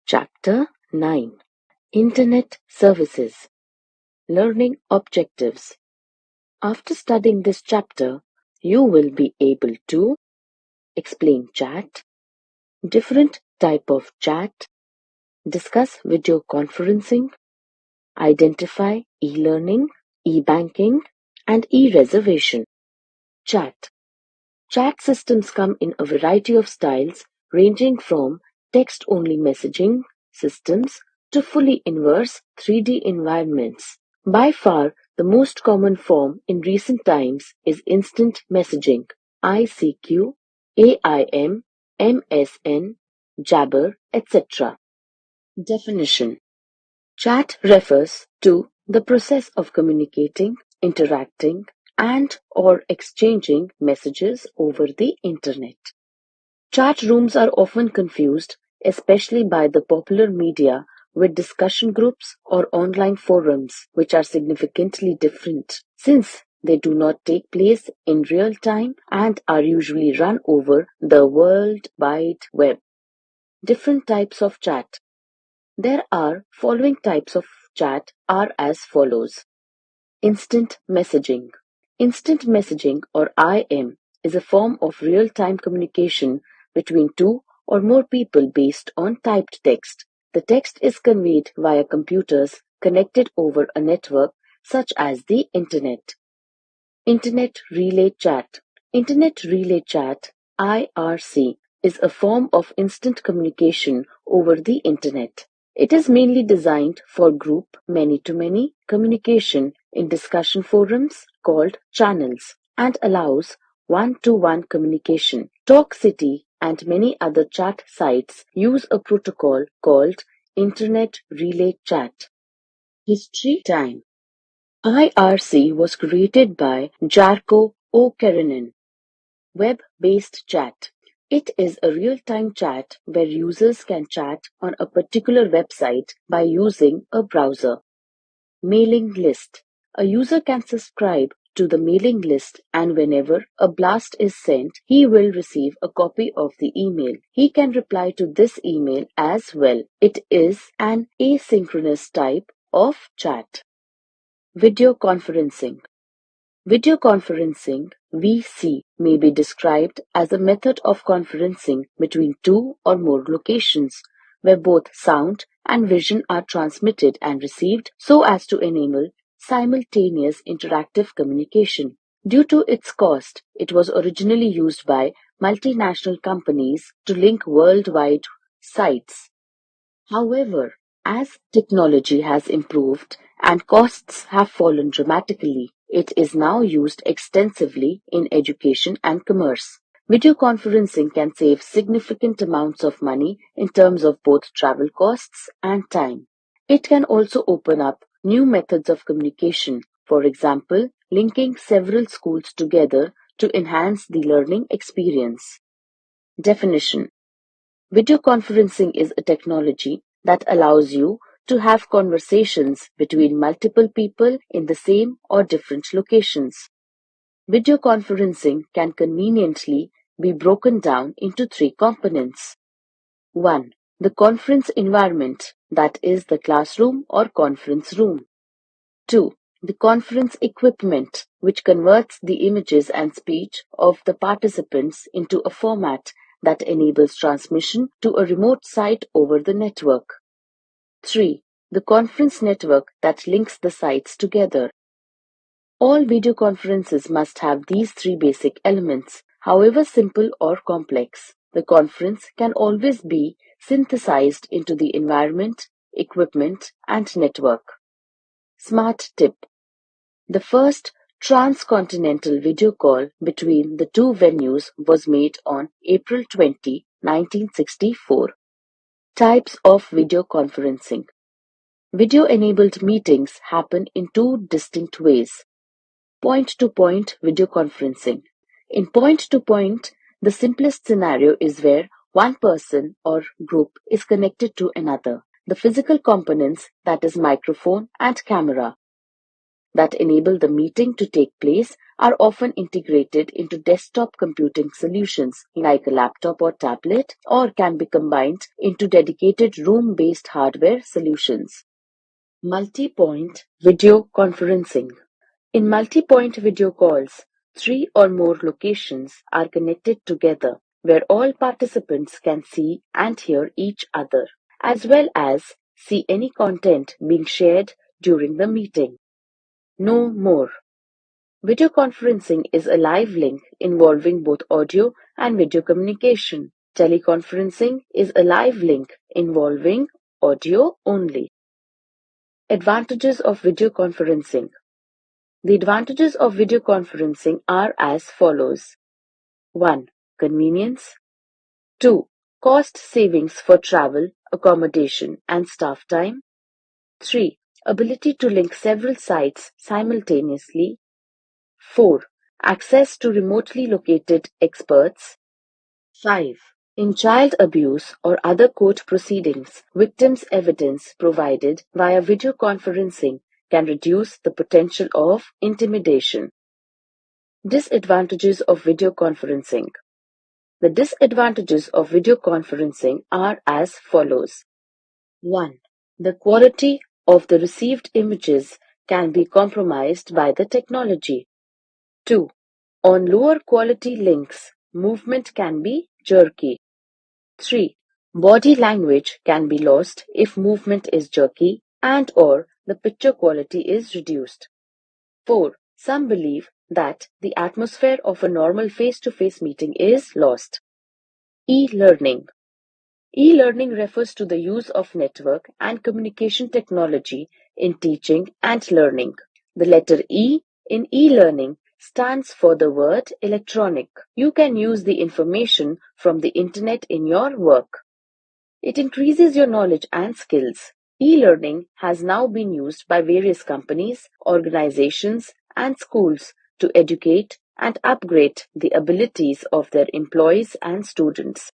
Chapter 9: Internet Services. Learning Objectives. After studying this chapter, you will be able to explain chat, different type of chat, discuss video conferencing, identify e-learning, e-banking, and e-reservation. Chat. Chat systems come in a variety of styles ranging from text-only messaging systems to fully inverse 3D environments. By far, the most common form in recent times is instant messaging, ICQ, AIM, MSN, Jabber, etc. Definition: chat refers to the process of communicating, interacting, and/or exchanging messages over the Internet. Chat rooms are often confused, especially by the popular media, with discussion groups or online forums, which are significantly different, since they do not take place in real time and are usually run over the World Wide Web. Different types of chat. There are following types of chat are as follows. Instant messaging. Instant messaging, or IM, is a form of real-time communication between two or more people based on typed text. The text is conveyed via computers connected over a network such as the Internet. Internet Relay Chat. Internet Relay Chat, IRC, is a form of instant communication over the Internet. It is mainly designed for group many-to-many communication in discussion forums called channels and allows one-to-one communication. TalkCity and many other chat sites use a protocol called Internet Relay Chat. History time. IRC was created by Jarkko O'Karinen. Web-based chat. It is a real-time chat where users can chat on a particular website by using a browser. Mailing list. A user can subscribe to the mailing list, and whenever a blast is sent, he will receive a copy of the email. He can reply to this email as well. It is an asynchronous type of chat. Video conferencing. Video conferencing (VC) may be described as a method of conferencing between two or more locations, where both sound and vision are transmitted and received so as to enable simultaneous interactive communication. Due to its cost, it was originally used by multinational companies to link worldwide sites. However, as technology has improved and costs have fallen dramatically, it is now used extensively in education and commerce. Video conferencing can save significant amounts of money in terms of both travel costs and time. It can also open up new methods of communication, for example, linking several schools together to enhance the learning experience. Definition: video conferencing is a technology that allows you to have conversations between multiple people in the same or different locations. Video conferencing can conveniently be broken down into three components. 1. The conference environment, that is the classroom or conference room. 2. The conference equipment, which converts the images and speech of the participants into a format that enables transmission to a remote site over the network. 3. The conference network that links the sites together. All video conferences must have these three basic elements, however simple or complex. The conference can always be synthesized into the environment, equipment, and network. Smart tip: the first transcontinental video call between the two venues was made on April 20, 1964. Types of video conferencing. Video-enabled meetings happen in two distinct ways. Point-to-point video conferencing. In point-to-point, the simplest scenario is where one person or group is connected to another. The physical components, that is microphone and camera. that enable the meeting to take place are often integrated into desktop computing solutions like a laptop or tablet, or can be combined into dedicated room-based hardware solutions. Multi-point video conferencing. In multi-point video calls, three or more locations are connected together where all participants can see and hear each other, as well as see any content being shared during the meeting. No more. Video conferencing is a live link involving both audio and video communication. Teleconferencing is a live link involving audio only. Advantages of video conferencing. The advantages of video conferencing are as follows. 1. Convenience. 2. Cost savings for travel, accommodation, and staff time. 3. Ability to link several sites simultaneously. 4. Access to remotely located experts. 5. In child abuse or other court proceedings, victims' evidence provided via video conferencing can reduce the potential of intimidation. Disadvantages of video conferencing. The disadvantages of video conferencing are as follows. 1. The quality of the received images can be compromised by the technology. 2. On lower quality links, movement can be jerky. 3. Body language can be lost if movement is jerky and/or the picture quality is reduced. 4. Some believe that the atmosphere of a normal face-to-face meeting is lost. E-learning. E-learning refers to the use of network and communication technology in teaching and learning. The letter E in e-learning stands for the word electronic. You can use the information from the internet in your work. It increases your knowledge and skills. E-learning has now been used by various companies, organizations, and schools to educate and upgrade the abilities of their employees and students.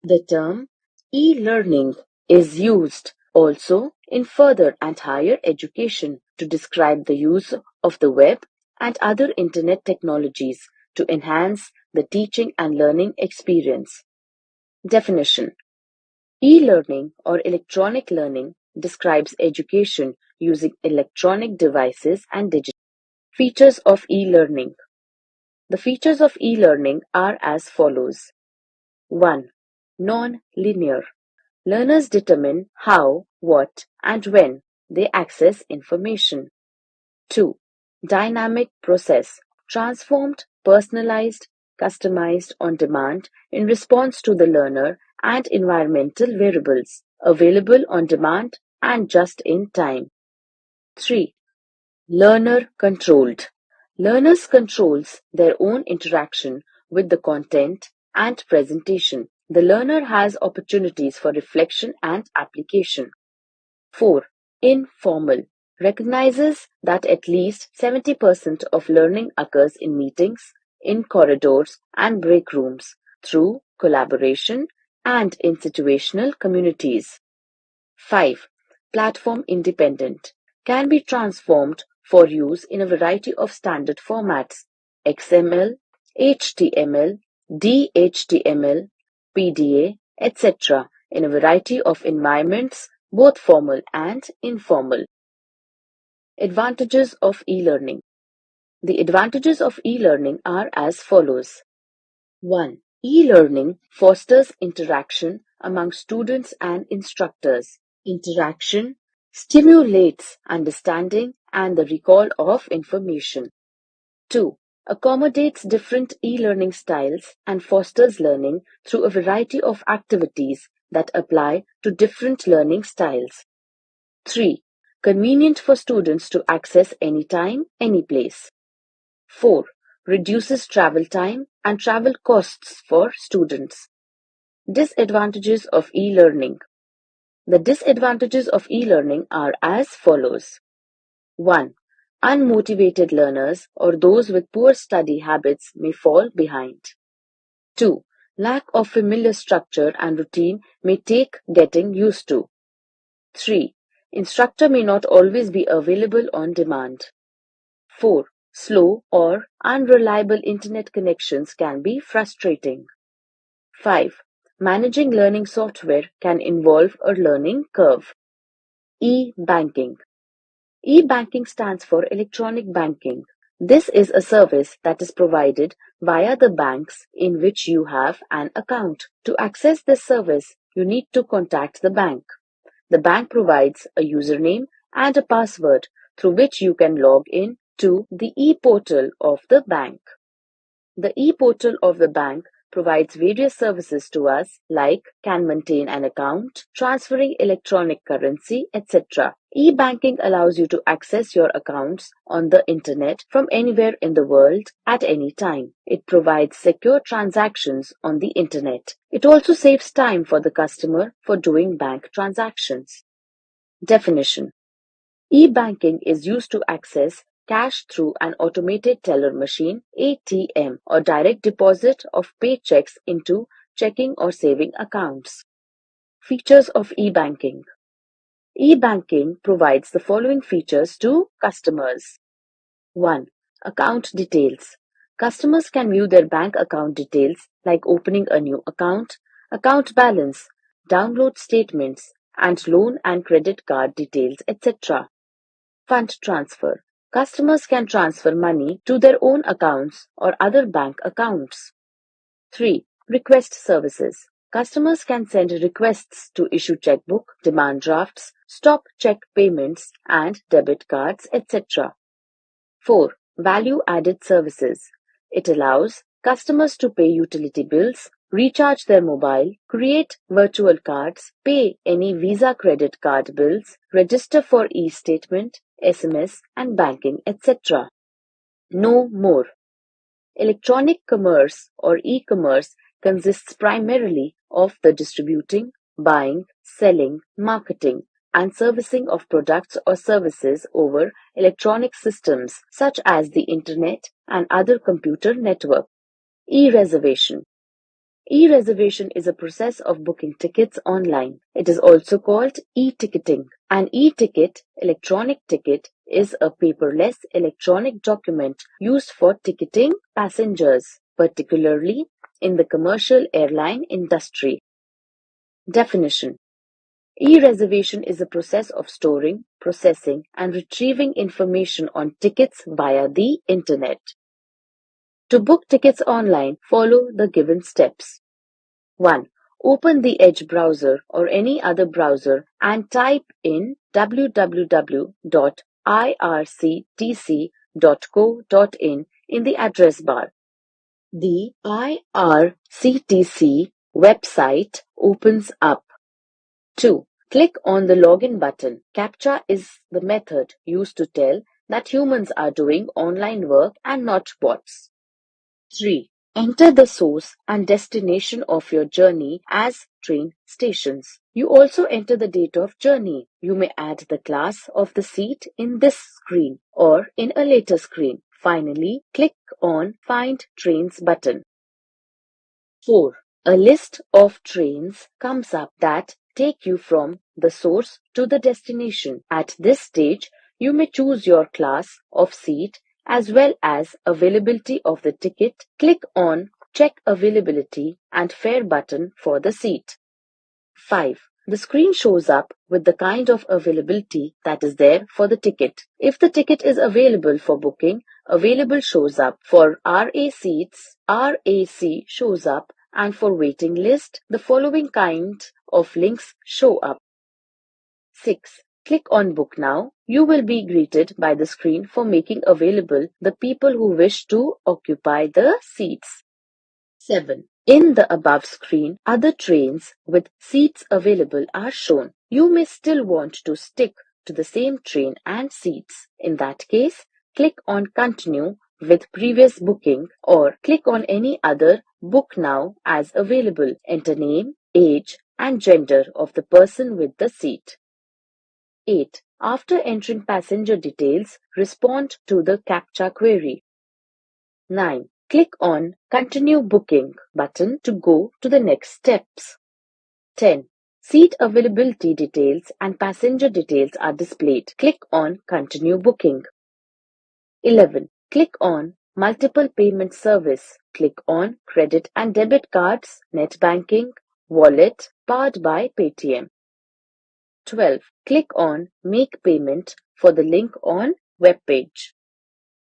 The term e-learning is used also in further and higher education to describe the use of the web and other internet technologies to enhance the teaching and learning experience. Definition. E-learning or electronic learning describes education using electronic devices and digital. Features of e-learning. The features of e-learning are as follows. 1. Non-linear. Learners determine how, what, and when they access information. 2. Dynamic process. Transformed, personalized, customized on demand in response to the learner and environmental variables, available on demand and just in time. 3. Learner controlled. Learners controls their own interaction with the content and presentation. The learner has opportunities for reflection and application. 4. Informal. Recognizes that at least 70% of learning occurs in meetings, in corridors and break rooms, through collaboration and in situational communities. 5. Platform independent. Can be transformed for use in a variety of standard formats: XML, HTML, DHTML, PDA, etc. in a variety of environments, both formal and informal. Advantages of e-learning. The advantages of e-learning are as follows. 1. E-learning fosters interaction among students and instructors. Interaction stimulates understanding and the recall of information. 2. Accommodates different e-learning styles and fosters learning through a variety of activities that apply to different learning styles. 3. Convenient for students to access anytime, any place. 4. Reduces travel time and travel costs for students. Disadvantages of e-learning. The disadvantages of e-learning are as follows. 1. Unmotivated learners or those with poor study habits may fall behind. 2. Lack of familiar structure and routine may take getting used to. 3. Instructor may not always be available on demand. 4. Slow or unreliable internet connections can be frustrating. 5. Managing learning software can involve a learning curve. E-banking. E-banking stands for electronic banking. This is a service that is provided via the banks in which you have an account. To access this service, you need to contact the bank. The bank provides a username and a password through which you can log in to the e-portal of the bank. The e-portal of the bank provides various services to us like can maintain an account, transferring electronic currency, etc. E-banking allows you to access your accounts on the internet from anywhere in the world at any time. It provides secure transactions on the internet. It also saves time for the customer for doing bank transactions. Definition: E-banking is used to access cash through an automated teller machine (ATM) or direct deposit of paychecks into checking or saving accounts. Features of e-banking. E-banking provides the following features to customers. 1. Account details. Customers can view their bank account details like opening a new account balance, download statements, and loan and credit card details, etc. Fund transfer. Customers can transfer money to their own accounts or other bank accounts. 3. Request services. Customers can send requests to issue checkbook, demand drafts, stop check payments and debit cards, etc. 4. Value-added services. It allows customers to pay utility bills, recharge their mobile, create virtual cards, pay any Visa credit card bills, register for e-statement, SMS and banking, etc. No more. Electronic commerce or e-commerce consists primarily of the distributing, buying, selling, marketing, and servicing of products or services over electronic systems such as the Internet and other computer networks. E-Reservation. E-reservation is a process of booking tickets online. It is also called e-ticketing. An e-ticket, electronic ticket, is a paperless electronic document used for ticketing passengers, particularly in the commercial airline industry. Definition: E-reservation is a process of storing, processing, and retrieving information on tickets via the Internet. To book tickets online, follow the given steps. 1. Open the Edge browser or any other browser and type in www.irctc.co.in in the address bar. The IRCTC website opens up. 2. Click on the login button. CAPTCHA is the method used to tell that humans are doing online work and not bots. 3. Enter the source and destination of your journey as train stations. You also enter the date of journey. You may add the class of the seat in this screen or in a later screen. Finally, click on Find Trains button. 4. A list of trains comes up that take you from the source to the destination. At this stage, you may choose your class of seat as well as availability of the ticket. Click on Check Availability and Fare button for the seat. 5. The screen shows up with the kind of availability that is there for the ticket. If the ticket is available for booking, available shows up. For RA seats, RAC shows up, and for waiting list, the following kind of links show up. 6. Click on Book Now. You will be greeted by the screen for making available the people who wish to occupy the seats. 7. In the above screen, other trains with seats available are shown. You may still want to stick to the same train and seats. In that case, click on Continue with previous booking or click on any other Book Now as available. Enter name, age, and gender of the person with the seat. 8. After entering passenger details, respond to the CAPTCHA query. 9. Click on Continue Booking button to go to the next steps. 10. Seat availability details and passenger details are displayed. Click on Continue Booking. 11. Click on Multiple Payment Service. Click on Credit and Debit Cards, Net Banking, Wallet, powered by Paytm. 12. Click on Make Payment for the link on web page.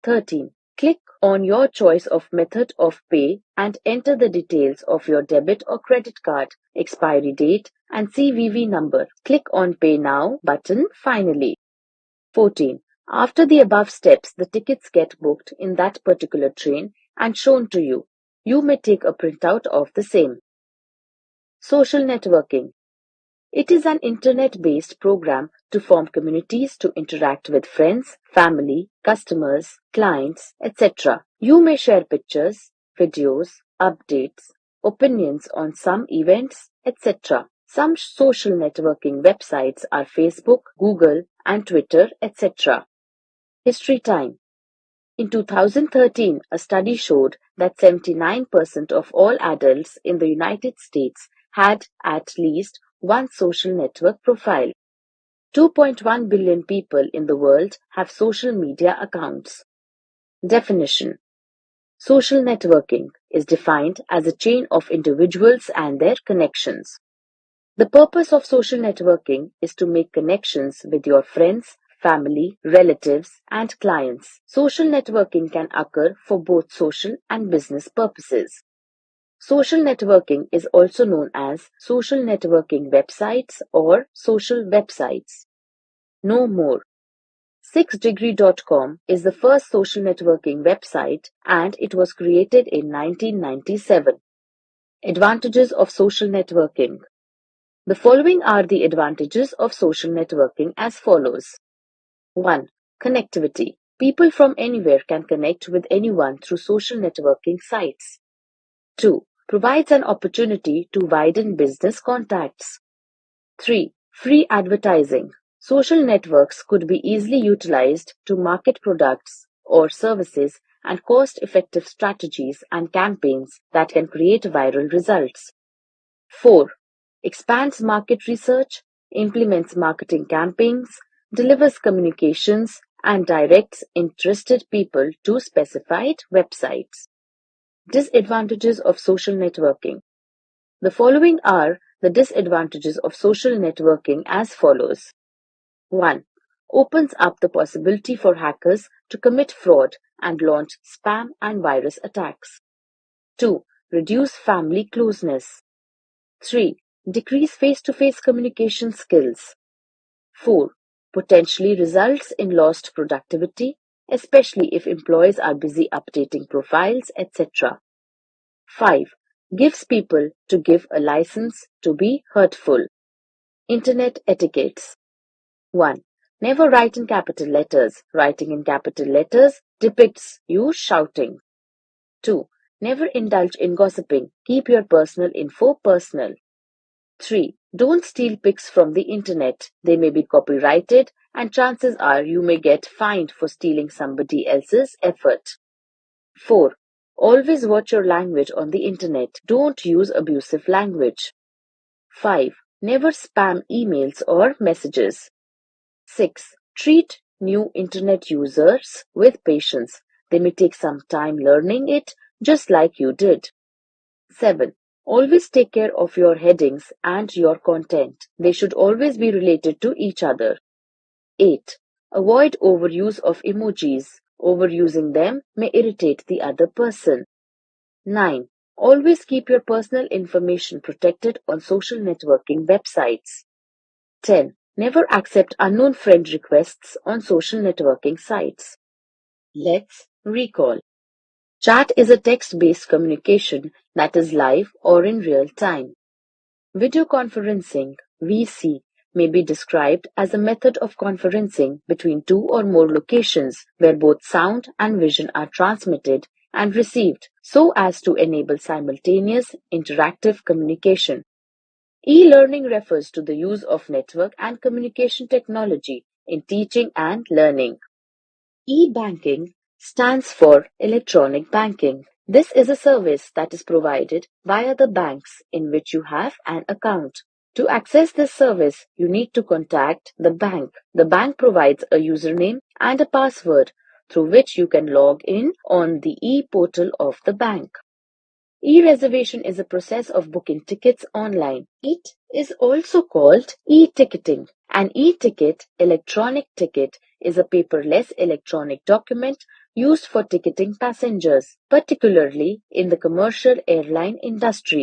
13. Click on your choice of method of pay and enter the details of your debit or credit card, expiry date, and CVV number. Click on Pay Now button finally. 14. After the above steps, the tickets get booked in that particular train and shown to you. You may take a printout of the same. Social networking. It is an internet-based program to form communities to interact with friends, family, customers, clients, etc. You may share pictures, videos, updates, opinions on some events, etc. Some social networking websites are Facebook, Google, and Twitter, etc. History time. In 2013, a study showed that 79% of all adults in the United States had at least one social network profile. 2.1 billion people in the world have social media accounts. Definition. Social networking is defined as a chain of individuals and their connections. The purpose of social networking is to make connections with your friends, family, relatives, and clients. Social networking can occur for both social and business purposes. Social networking is also known as social networking websites or social websites. No more. 6degree.com is the first social networking website and it was created in 1997. Advantages of social networking. The following are the advantages of social networking as follows. 1. Connectivity. People from anywhere can connect with anyone through social networking sites. 2. Provides an opportunity to widen business contacts. 3. Free advertising. Social networks could be easily utilized to market products or services and cost-effective strategies and campaigns that can create viral results. 4. Expands market research, implements marketing campaigns, delivers communications, and directs interested people to specified websites. Disadvantages of social networking. The following are the disadvantages of social networking as follows. 1. Opens up the possibility for hackers to commit fraud and launch spam and virus attacks. 2. Reduce family closeness. 3. Decrease face-to-face communication skills. 4. Potentially results in lost productivity, especially if employees are busy updating profiles, etc. 5. Gives people to give a license to be hurtful. Internet etiquettes. 1. Never write in capital letters. Writing in capital letters depicts you shouting. 2. Never indulge in gossiping. Keep your personal info personal. 3. Don't steal pics from the internet. They may be copyrighted and chances are you may get fined for stealing somebody else's effort. 4. Always watch your language on the internet. Don't use abusive language. 5. Never spam emails or messages. 6. Treat new internet users with patience. They may take some time learning it just like you did. 7. Always take care of your headings and your content. They should always be related to each other. 8. Avoid overuse of emojis. Overusing them may irritate the other person. 9. Always keep your personal information protected on social networking websites. 10. Never accept unknown friend requests on social networking sites. Let's recall. Chat is a text-based communication that is live or in real time. Video conferencing, VC, may be described as a method of conferencing between two or more locations where both sound and vision are transmitted and received so as to enable simultaneous interactive communication. E-learning refers to the use of network and communication technology in teaching and learning. E-banking stands for electronic banking. This is a service that is provided via the banks in which you have an account. To access this service, you need to contact the bank. The bank provides a username and a password through which you can log in on the e-portal of the bank. E-reservation is a process of booking tickets online. It is also called e-ticketing. An e-ticket, electronic ticket, is a paperless electronic document used for ticketing passengers, particularly in the commercial airline industry.